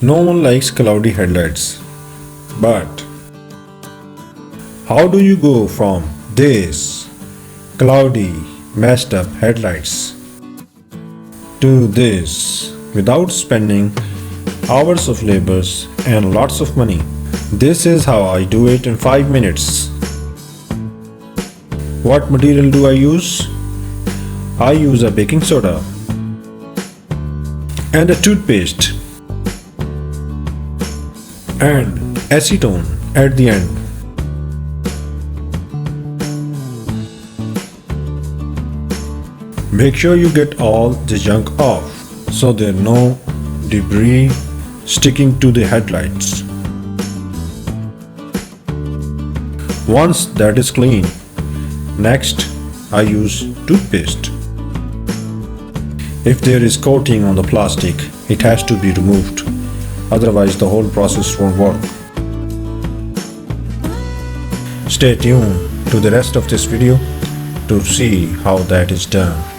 No one likes cloudy headlights, but how do you go from this cloudy, messed up headlights to this without spending hours of labors and lots of money? This is how I do it in 5 minutes. What material do I use? I use a baking soda and a toothpaste and acetone at the end. Make sure you get all the junk off so there's no debris sticking to the headlights. Once that is clean, next I use toothpaste. If there is coating on the plastic, it has to be removed, otherwise the whole process won't work. Stay tuned to the rest of this video to see how that is done.